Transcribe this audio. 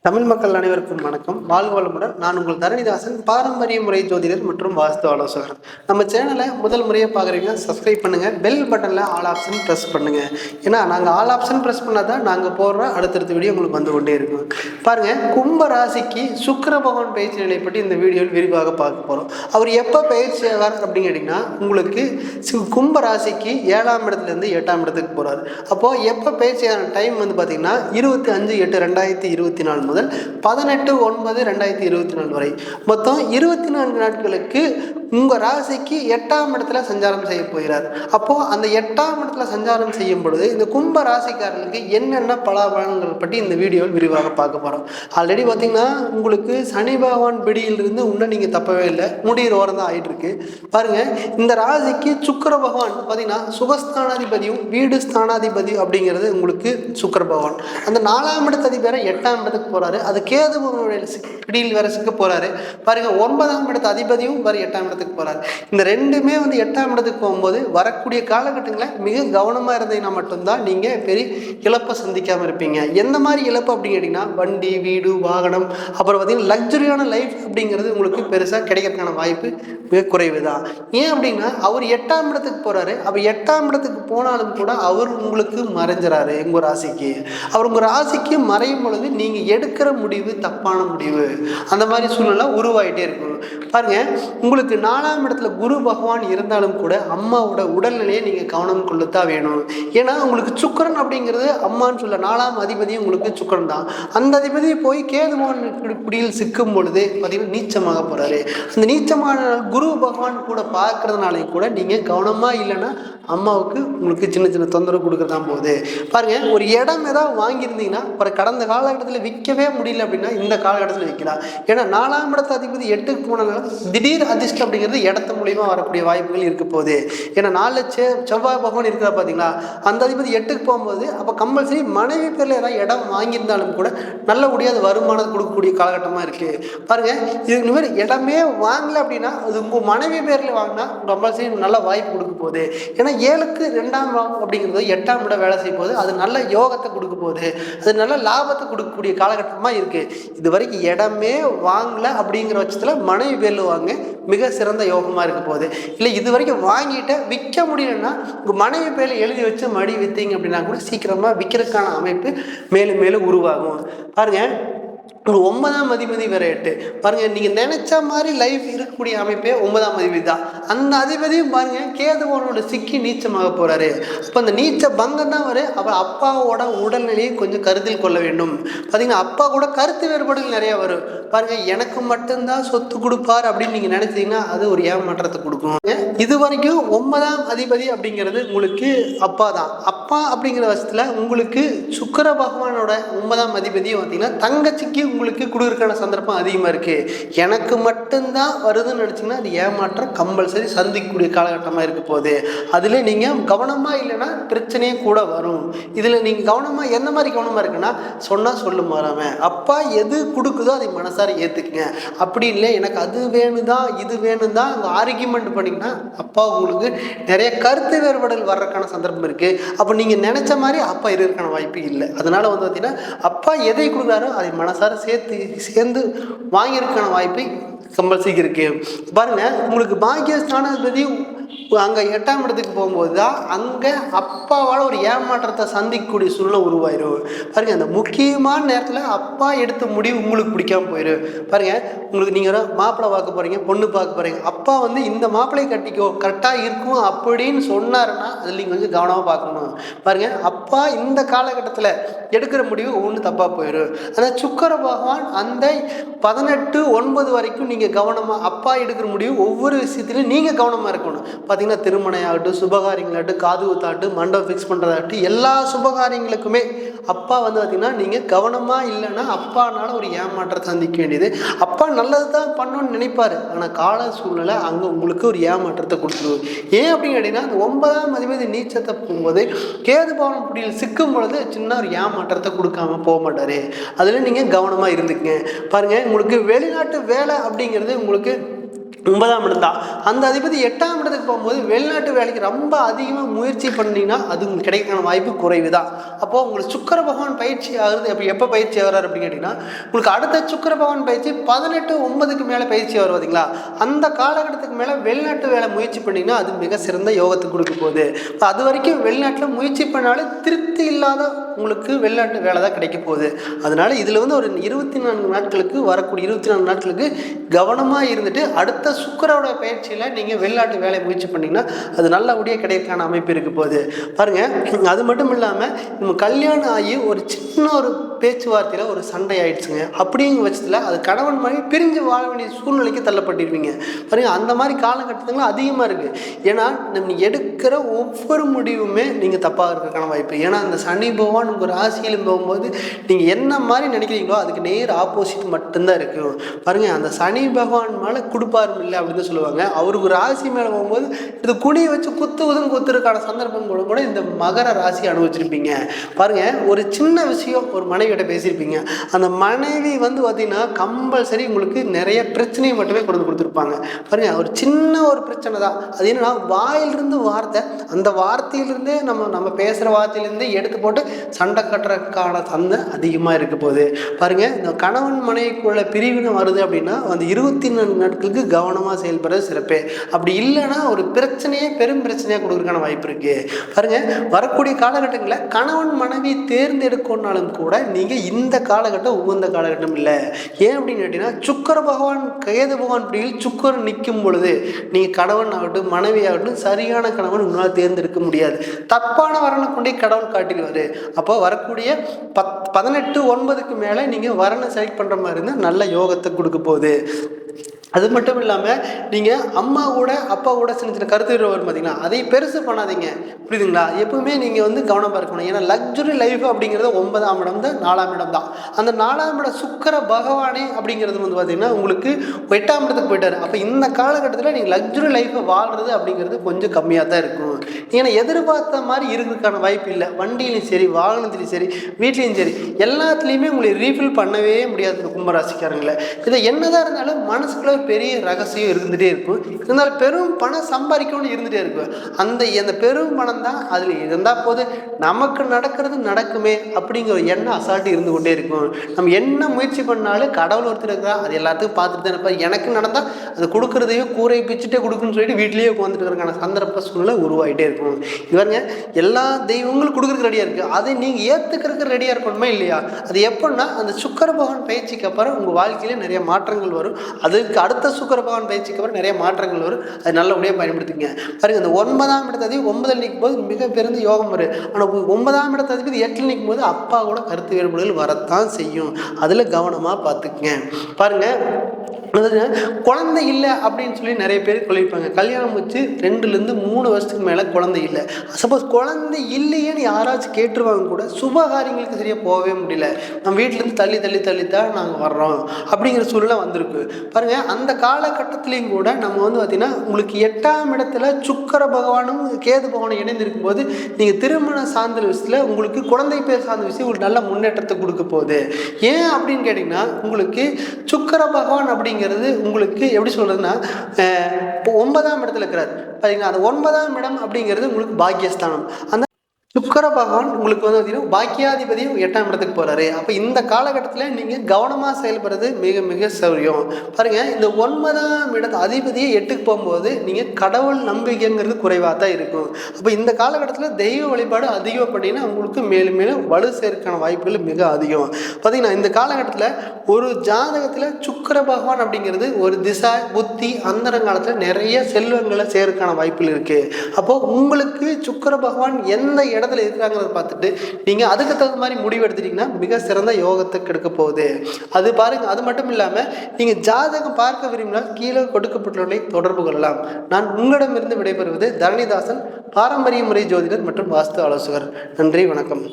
தமிழ் மக்கள் அனைவருக்கும் வணக்கம். வாழ்க வளமுடன். நான் உங்கள் தரணிதாசன், பாரம்பரிய முறை ஜோதிடர் மற்றும் வாஸ்து ஆலோசகர். நம்ம சேனலை முதல் முறையாக பார்க்குறீங்க, சப்ஸ்கிரைப் பண்ணுங்கள். பெல் பட்டனில் ஆல் ஆப்ஷன் ப்ரெஸ் பண்ணுங்கள். ஏன்னா நாங்கள் ஆல் ஆப்ஷன் ப்ரெஸ் பண்ணால் தான் நாங்கள் போடுற அடுத்தடுத்த வீடியோ உங்களுக்கு வந்து கொண்டே இருக்கும். பாருங்கள், கும்ப ராசிக்கு சுக்கிர பகவான் பயிற்சி நிலை பற்றி இந்த வீடியோவில் விரிவாக பார்க்க போகிறோம். அவர் எப்போ பயிற்சி ஆவார் அப்படின்னு கேட்டிங்கன்னா, உங்களுக்கு கும்ப ராசிக்கு 7ஆம் இடத்துலேருந்து 8ஆம் இடத்துக்கு போகிறார். அப்போது எப்போ பயிற்சியான டைம் வந்து பார்த்திங்கன்னா 25/8/2024 முதல் 18/9/2024 வரை மொத்தம் 24 நாட்களுக்கு உங்கள் ராசிக்கு 8ஆம் இடத்துல சஞ்சாரம் செய்ய போகிறார். அப்போது அந்த 8ஆம் இடத்துல சஞ்சாரம் செய்யும் பொழுது இந்த கும்ப ராசிக்காரர்களுக்கு என்னென்ன பலாபலன்கள் பற்றி இந்த வீடியோவில் விரிவாக பார்க்க போகிறோம். ஆல்ரெடி பார்த்தீங்கன்னா உங்களுக்கு சனி பகவான் பிடியிலிருந்து இன்னும் நீங்கள் தப்பவே இல்லை, முடிகிற ஓரம் தான் ஆகிட்டு இருக்கு. பாருங்கள், இந்த ராசிக்கு சுக்கிர பகவான் பார்த்தீங்கன்னா சுகஸ்தானாதிபதியும் வீடு ஸ்தானாதிபதியும் அப்படிங்கிறது உங்களுக்கு சுக்கிர பகவான். அந்த 4ஆம் இடத்து அதிபரை 8ஆம் இடத்துக்கு போகிறாரு. அது கேது பகவானுடைய பிடியில் வேற சிக்க போகிறாரு. பாருங்கள், 9ஆம் இடத்து அதிபதியும் வேறு 8ஆம் இடத்துக்கு போறாரு. இந்த ரெண்டுமே வந்து 8ஆம் இடத்துக்கு போகும்போது வரக்கூடிய காலகட்டங்களில் மிக கவனமா இருந்தீங்கன்னா மட்டும்தான் நீங்க பெரிய இழப்பை சந்திக்காம இருப்பீங்க. எந்த மாதிரி இழப்பு அப்படின்னு கேட்டீங்கன்னா, வண்டி, வீடு, வாகனம், அப்புறம் பார்த்தீங்கன்னா லக்ஸரியான லைஃப் அப்படிங்கிறது உங்களுக்கு பெருசா கிடைக்கிறதுக்கான வாய்ப்பு மிக குறைவு தான். ஏன் அப்படின்னா அவர் 8ஆம் இடத்துக்கு போறாரு. அப்ப 8ஆம் இடத்துக்கு போனாலும் கூட அவர் உங்களுக்கு மறைஞ்சிறாரு. உங்க ராசிக்கு அவர் உங்க ராசிக்கு மறையும் பொழுது நீங்க எடுக்கிற முடிவு தப்பான முடிவு, அந்த மாதிரி சூழ்நிலை உருவாயிட்டே இருக்கும். பாருங்க, உங்களுக்கு 4ஆம் இடத்துல குரு பகவான் இருந்தாலும் கூட அம்மாவோட உடல்நிலையை நீங்கள் கவனம் கொள்ளத்தான் வேணும். ஏன்னா உங்களுக்கு சுக்கிரன் அப்படிங்கிறது அம்மான்னு சொல்ல 4ஆம் அதிபதியும் உங்களுக்கு சுக்கிரன் தான். அந்த அதிபதி போய் கேது பகவான் பிடியில் சிக்கும் பொழுது பார்த்தீங்கன்னா நீச்சமாக போகிறாரு. அந்த நீச்சமான குரு பகவான் கூட பார்க்கறதுனாலையும் கூட நீங்கள் கவனமாக இல்லைன்னா அம்மாவுக்கு உங்களுக்கு சின்ன சின்ன தொந்தரவு கொடுக்குறதான் போகுது. பாருங்கள், ஒரு இடம் ஏதாவது வாங்கியிருந்தீங்கன்னா அப்புறம் கடந்த காலகட்டத்தில் விற்கவே முடியல அப்படின்னா இந்த காலகட்டத்தில் விற்கலாம். ஏன்னா 4ஆம் இடத்து அதிபதி 8க்கு போனதுனால திடீர் அதிர்ஷ்டம் அப்படிங்கிறது இடத்து மூலியமா வரக்கூடிய வாய்ப்புகள் இருக்க போகுது. ஏன்னா 4 செவ்வாய் பகவான் இருக்கிறா பார்த்தீங்களா, அந்த அதிபதி 8க்கு போகும்போது அப்போ கம்பல்சரி மனைவி பேரில் ஏதாவது இடம் வாங்கியிருந்தாலும் கூட நல்லபடியாக அது வருமானம் கொடுக்கக்கூடிய காலகட்டமாக இருக்குது. பாருங்கள், இதுக்கு மாதிரி இடமே வாங்கலை அப்படின்னா அது உங்கள் மனைவி பேரில் வாங்கினா கம்பல்சரி நல்ல வாய்ப்பு கொடுக்க போகுது. ஏன்னா 7க்கு 2ஆம் அப்படிங்கிறது 8ஆம் இடம் வேலை செய்யும் போது அது நல்ல யோகத்தை கொடுக்க போகுது, அது நல்ல லாபத்தை கொடுக்கக்கூடிய காலகட்டமாக இருக்குது. இது வரைக்கும் இடமே வாங்கலை அப்படிங்கிற பட்சத்தில் மனைவி பேரில் வாங்க மிக சிறந்த யோகமாக இருக்க போகுது. இல்லை இது வரைக்கும் வாங்கிட்டு விற்க முடியலன்னா உங்கள் மனைவி பேரில் எழுதி வச்சு மடி விற்றீங்க அப்படின்னா கூட சீக்கிரமாக விற்கிறதுக்கான அமைப்பு மேலும் மேலும் உருவாகும். பாருங்கள், ஒரு 9ஆம் அதிபதி வேற 8. பாருங்க, நீங்க நினைச்ச மாதிரி லைஃப் இருக்கக்கூடிய அமைப்பே 9ஆம் அதிபதி தான். அந்த அதிபதியும் பாருங்க கேதுவோட சிக்கி நீச்சமாக போறாரு. அப்போ அந்த நீச்ச பங்கம் தான் வரும். அவர் அப்பாவோட உடல்நிலையை கொஞ்சம் கருத்தில் கொள்ள வேண்டும். பார்த்தீங்கன்னா அப்பா கூட கருத்து வேறுபாடுகள் நிறைய வரும். பாருங்க, எனக்கு மட்டும்தான் சொத்து கொடுப்பார் அப்படின்னு நீங்க நினைச்சீங்கன்னா அது ஒரு ஏமாற்றத்தை கொடுக்கும். இது வரைக்கும் 9ஆம் அதிபதி அப்படிங்கிறது உங்களுக்கு அப்பா தான். அப்பா அப்படிங்கிற பட்சத்துல உங்களுக்கு சுக்கிர பகவானோட 9ஆம் அதிபதியும் பார்த்தீங்கன்னா தங்கச்சிக்கு உங்களுக்கு கொடுக்குறதுக்கான சந்தர்ப்பம் அதிகமாக இருக்குது. எனக்கு மட்டும்தான் வருதுன்னு நினச்சிங்கன்னா அது ஏமாற்றம் கம்பல்சரி சந்திக்கக்கூடிய காலகட்டமாக இருக்க போகுது. அதில் நீங்கள் கவனமாக இல்லைன்னா பிரச்சனையே கூட வரும். இதில் நீங்கள் கவனமாக எந்த மாதிரி கவனமாக இருக்குன்னா, சொன்னால் சொல்லு மாறாமல் அப்பா எது கொடுக்குதோ அதை மனசார ஏற்றுக்குங்க. அப்படி இல்லை எனக்கு அது வேணும் தான் இது வேணும் தான் அங்கே ஆர்கியூமெண்ட் பண்ணிங்கன்னா அப்பா உங்களுக்கு நிறைய கருத்து வேறுபாடுகள் வர்றதுக்கான சந்தர்ப்பம் இருக்குது. அப்போ நீங்கள் நினச்ச மாதிரி அப்பா இருக்கிறதுக்கான வாய்ப்பு இல்லை. அதனால் வந்து பார்த்தீங்கன்னா அப்பா எதை கொடுக்குறாரோ அதை மனசார சேர்ந்து வாங்கியிருக்கான வாய்ப்பு கம்பல்சரி இருக்கு. பாருங்க, உங்களுக்கு பாக்கியஸ்தானாதிபதி அங்கே 8ஆம் இடத்துக்கு போகும்போது தான் அங்கே அப்பாவால் ஒரு ஏமாற்றத்தை சந்திக்கக்கூடிய சூழ்நிலை உருவாயிரும். பாருங்க, அந்த முக்கியமான நேரத்தில் அப்பா எடுத்த முடிவு உங்களுக்கு பிடிக்காம போயிடும். பாருங்க, உங்களுக்கு நீங்கள் மாப்பிள்ளை பார்க்க போறீங்க, பொண்ணு பார்க்க போறீங்க, அப்பா வந்து இந்த மாப்பிள்ளையை கட்டிக்கோ கரெக்டாக இருக்கும் அப்படின்னு சொன்னாருன்னா அதில் நீங்கள் கொஞ்சம் கவனமாக பார்க்கணும். பாருங்க, அப்பா இந்த காலகட்டத்தில் எடுக்கிற முடிவு ஒவ்வொன்று தப்பாக போயிடும். ஆனால் சுக்கிர பகவான் அந்த 18/9 வரைக்கும் நீங்கள் கவனமாக அப்பா எடுக்கிற முடிவு ஒவ்வொரு விஷயத்திலையும் நீங்கள் கவனமாக இருக்கணும். பார்த்தீங்கன்னா திருமணம் ஆகட்டும், சுபகாரியங்களாகட்டும், காது ஊத்தாகட்டும், மண்டபம் ஃபிக்ஸ் பண்ணுறதாகட்டும், எல்லா சுபகாரியங்களுக்குமே அப்பா வந்து பார்த்தீங்கன்னா நீங்கள் கவனமாக இல்லைன்னா அப்பானால ஒரு ஏமாற்றத்தை சந்திக்க வேண்டியது. அப்பா நல்லது தான் பண்ணணும்னு நினைப்பார், ஆனால் கால சூழ்நிலை அங்கே உங்களுக்கு ஒரு ஏமாற்றத்தை கொடுத்துருவோம். ஏன் அப்படின்னு கேட்டிங்கன்னா, அந்த 9ஆம் அதிபதி நீச்சத்தை போகும்போது கேது பகவான் பிடியில் சிக்கும் பொழுது சின்ன ஒரு ஏமாற்றத்தை கொடுக்காம போக மாட்டார். அதில் நீங்கள் கவனமாக இருந்துக்குங்க. பாருங்கள், உங்களுக்கு வெளிநாட்டு வேலை அப்படிங்கிறது உங்களுக்கு 9ஆம் இடம் தான். அந்த அதிபதி 8ஆம் இடத்துக்கு போகும்போது வெளிநாட்டு வேலைக்கு ரொம்ப அதிகமாக முயற்சி பண்ணிங்கன்னா அது உங்களுக்கு கிடைக்கான வாய்ப்பு குறைவு தான். அப்போது உங்களுக்கு சுக்கிர பகவான் பயிற்சி ஆகுறது எப்போ பயிற்சி ஆகிறார் அப்படின்னு கேட்டிங்கன்னா, உங்களுக்கு அடுத்த சுக்கிர பகவான் பயிற்சி 18/9க்கு மேலே பயிற்சி ஆகும் பார்த்தீங்களா, அந்த காலகட்டத்துக்கு மேலே வெளிநாட்டு வேலை முயற்சி பண்ணிங்கன்னா அது மிக சிறந்த யோகத்தை கொடுக்க போகுது. அது வரைக்கும் வெளிநாட்டில் முயற்சி பண்ணாலும் திருப்தி இல்லாத உங்களுக்கு வெளிநாட்டு வேலை தான் கிடைக்க போகுது. அதனால் இதில் வந்து ஒரு 24 நாட்களுக்கு வரக்கூடிய 24 நாட்களுக்கு கவனமாக இருந்துட்டு அடுத்த சுக்கிரவோட பயிற்சியில் நீங்கள் வெளிநாட்டு வேலை முயற்சி பண்ணிங்கன்னா அது நல்லபடியாக கிடைக்கான அமைப்பு இருக்க போகுது. பாருங்கள், அது மட்டும் இல்லாமல் நம்ம கல்யாணம் ஆகி ஒரு சின்ன ஒரு பேச்சுவார்த்தையில் ஒரு சண்டை ஆயிடுச்சுங்க. அப்படிங்கிற பட்சத்தில் அது கணவன் மனைவி பிரிஞ்சு வாழ வேண்டிய சூழ்நிலைக்கு தள்ளப்பட்டிருவீங்க. பாருங்கள், அந்த மாதிரி காலகட்டத்துலாம் அதிகமாக இருக்குது. ஏன்னா நம்ம எடுக்கிற ஒவ்வொரு முடிவுமே நீங்கள் தப்பாக இருக்கிறதுக்கான வாய்ப்பு. ஏன்னா அந்த சனி பகவான் உங்கள் ராசியில் போகும்போது நீங்கள் என்ன மாதிரி நினைக்கிறீங்களோ அதுக்கு நேர் ஆப்போசிட் மட்டும்தான் இருக்கும். பாருங்கள், அந்த சனி பகவான் மேலே கொடுப்பாரும் இல்லை அப்படின்னு சொல்லுவாங்க. அவருக்கு ராசி மேலே போகும்போது இது குனியை வச்சு குத்துறதுக்கான சந்தர்ப்பம் கூட இந்த மகர ராசி அனுபவிச்சிருப்பீங்க. பாருங்கள், ஒரு சின்ன விஷயம் ஒரு மனைவியிட்ட பேசியிருப்பீங்க. அந்த மனைவி வந்து பார்த்தீங்கன்னா கம்பல்சரி உங்களுக்கு நிறைய பிரச்சனையை மட்டுமே கொடுத்துருப்பாங்க. பாருங்கள், ஒரு சின்ன ஒரு பிரச்சனை தான். அது என்னன்னா வாயிலிருந்து வார்த்தை, அந்த வார்த்தையிலிருந்தே நம்ம பேசுகிற வார்த்தையிலேருந்தே எடுத்து போட்டு சண்டை கட்டுறதுக்கான தந்தை அதிகமாக இருக்க போகுது. பாருங்கள், இந்த கணவன் மனைவிக்குள்ள பிரிவினை வருது அப்படின்னா அந்த 24 நாட்களுக்கு கவனமாக செயல்படுறது சிறப்பே. அப்படி இல்லைன்னா ஒரு பிரச்சனையே பெரும் பிரச்சனையாக கொடுக்குறதுக்கான வாய்ப்பு இருக்குது. பாருங்கள், வரக்கூடிய காலகட்டங்களில் கணவன் மனைவி தேர்ந்தெடுக்கணும்னாலும் கூட நீங்கள் இந்த காலகட்டம் உகந்த காலகட்டம் இல்லை. ஏன் அப்படின்னு கேட்டிங்கன்னா சுக்கிர பகவான் கேது பகவான் பிடியில் சுக்கிரன் நிற்கும் பொழுது நீங்கள் கணவன் ஆகட்டும் மனைவி ஆகட்டும் சரியான கணவன் உங்களால் தேர்ந்தெடுக்க முடியாது. தப்பான வரனை கொண்டே கடவுள் காட்டிடுவார். அப்போ வரக்கூடிய 18/9க்கு மேலே நீங்கள் வரனை செலக்ட் பண்ணுற மாதிரி இருந்தால் நல்ல யோகத்தை கொடுக்க போகுது. அது மட்டும் இல்லாமல் நீங்கள் அம்மா கூட அப்பா கூட சின்ன சின்ன கருத்து வரும் பார்த்தீங்களா, அதை பெருசு பண்ணாதீங்க. புரியுதுங்களா? எப்பவுமே நீங்கள் வந்து கவனமாக இருக்கணும். ஏன்னா லக்ஸுரி லைஃப் அப்படிங்கிறது 9ஆம் இடம் தான், 4ஆம் இடம் தான். அந்த 4ஆம் இடம் சுக்கிர பகவானே அப்படிங்கிறது வந்து பார்த்தீங்கன்னா உங்களுக்கு 8ஆம் இடத்துக்கு போயிட்டார். அப்போ இந்த காலகட்டத்தில் நீங்கள் லக்ஸுரி லைஃப்பை வாழ்கிறது அப்படிங்கிறது கொஞ்சம் கம்மியாக தான் இருக்கும். ஏன்னா எதிர்பார்த்த மாதிரி இருக்கிறதுக்கான வாய்ப்பு இல்லை. வண்டியிலையும் சரி, வாகனத்துலையும் சரி, வீட்லேயும் சரி, எல்லாத்துலேயுமே உங்களை ரீஃபில் பண்ணவே முடியாது இந்த கும்பராசிக்காரங்களை. இதை என்னதான் இருந்தாலும் மனசுக்குள்ள பெரிய ரகசியம் இருந்துகிட்டே இருக்கும். இருந்தாலும் பெரும் பணம் சம்பாதிக்கணும்னு இருந்துகிட்டே இருக்கும். அந்த பெரும் பணம் தான் அதில் இருந்தால் போது நமக்கு நடக்கிறது நடக்குமே அப்படிங்கிற ஒரு எண்ணம் அசால்ட்டு இருந்து கொண்டே இருக்கும். நம்ம என்ன முயற்சி பண்ணாலும் கடவுள் ஒருத்தர் இருக்கிறா, அது எல்லாத்துக்கும் பார்த்துட்டு தான் இருப்பார். எனக்கு நடந்தால் அது கொடுக்குறதையோ கூரை பிச்சுட்டே கொடுக்குன்னு சொல்லிட்டு வீட்லேயே உட்காந்துட்டு இருக்கிறக்கான சந்தர்ப்ப சூழ்நிலை உருவாகிட்டே இருக்கும். இவருங்க எல்லா தெய்வங்களும் கொடுக்குறதுக்கு ரெடியாக இருக்குது. அதை நீங்கள் ஏற்றுக்கிறதுக்கு ரெடியாக இருக்கணுமா இல்லையா? அது எப்படின்னா அந்த சுக்கிர பகவான் பயிற்சிக்கு அப்புறம் உங்கள் வாழ்க்கையிலே நிறைய மாற்றங்கள் வரும். அதுக்கு அடுத்த சுக்கிர பகவான் பயிற்சிக்கு அப்புறம் நிறைய மாற்றங்கள் வரும். அது நல்லபடியாக பயன்படுத்திங்க. பாருங்கள், இந்த 9ஆம் இடத்ததி 9ல் நிற்கும் போது மிக பெருந்து யோகம் வரும். ஆனால் 9ஆம் இடத்ததிபதி 8ல் நிற்கும் போது அப்பா கூட கருத்து வேறுபாடுகள் வரத்தான் செய்யும். அதில் கவனமாக பார்த்துக்குங்க. பாருங்கள், குழந்தை இல்லை அப்படின்னு சொல்லி நிறைய பேர் சொல்லியிருப்பாங்க. கல்யாணம் வச்சு 2லேருந்து 3 வருஷத்துக்கு மேலே குழந்தை இல்லை. சப்போஸ் குழந்தை இல்லையேன்னு யாராச்சும் கேட்டுருவாங்க கூட சுபகாரியங்களுக்கு சரியாக போகவே முடியல. நம்ம வீட்டிலேருந்து தள்ளி தான் நாங்கள் வர்றோம் அப்படிங்கிற சூழ்நிலை வந்திருக்கு. பாருங்கள், அந்த காலகட்டத்திலையும் கூட நம்ம வந்து பார்த்திங்கன்னா உங்களுக்கு 8ஆம் இடத்துல சுக்கிர பகவானும் கேது பகவானும் இணைந்திருக்கும் போது நீங்கள் திருமண சார்ந்த விஷயத்தில் உங்களுக்கு குழந்தை பேர் சார்ந்த விஷயம் ஒரு நல்ல முன்னேற்றத்தை கொடுக்க போகுது. ஏன் அப்படின்னு கேட்டிங்கன்னா உங்களுக்கு சுக்கிர பகவான் அப்படிங்கிறது உங்களுக்கு எப்படி சொல்றதுன்னா இப்போ 9ஆம் இடத்துல இருக்கிறார் பார்த்தீங்கன்னா. அந்த 9ஆம் இடம் அப்படிங்கிறது உங்களுக்கு பாக்கியஸ்தானம். அந்த சுக்கிர பகவான் உங்களுக்கு வந்து பார்த்தீங்கன்னா பாக்கியாதிபதியும் 8ஆம் இடத்துக்கு போகிறாரு. அப்போ இந்த காலகட்டத்தில் நீங்கள் கவனமாக செயல்படுறது மிக மிக சௌரியம். பாருங்கள், இந்த 9ஆம் இடத்து அதிபதியை 8க்கு போகும்போது நீங்கள் கடவுள் நம்பிக்கைங்கிறது குறைவாக தான் இருக்கும். அப்போ இந்த காலகட்டத்தில் தெய்வ வழிபாடு அதிகம் பண்ணிங்கன்னா உங்களுக்கு மேலும் மேலும் வலு சேர்க்கான வாய்ப்புகள் மிக அதிகம். பார்த்தீங்கன்னா இந்த காலகட்டத்தில் ஒரு ஜாதகத்தில் சுக்கிர பகவான் அப்படிங்கிறது ஒரு திசை புத்தி அந்தரங்காலத்தில் நிறைய செல்வங்களை சேர்க்கான வாய்ப்புகள் இருக்குது. அப்போது உங்களுக்கு சுக்கிர பகவான் எந்த இடத்துல இருக்கிறாங்கிறத பார்த்துட்டு நீங்கள் அதுக்கு தகுந்த மாதிரி முடிவு எடுத்துட்டீங்கன்னா மிக சிறந்த யோகத்தை கெடுக்க போகுது. அது பாருங்கள். அது மட்டும் இல்லாமல் நீங்கள் ஜாதகம் பார்க்க விரும்பினால் கீழே கொடுக்கப்பட்டுள்ளவர்களை தொடர்பு கொள்ளலாம். நான் உங்களிடமிருந்து விடைபெறுவது தரணிதாசன், பாரம்பரிய முறை ஜோதிடர் மற்றும் வாஸ்து ஆலோசகர். நன்றி, வணக்கம்.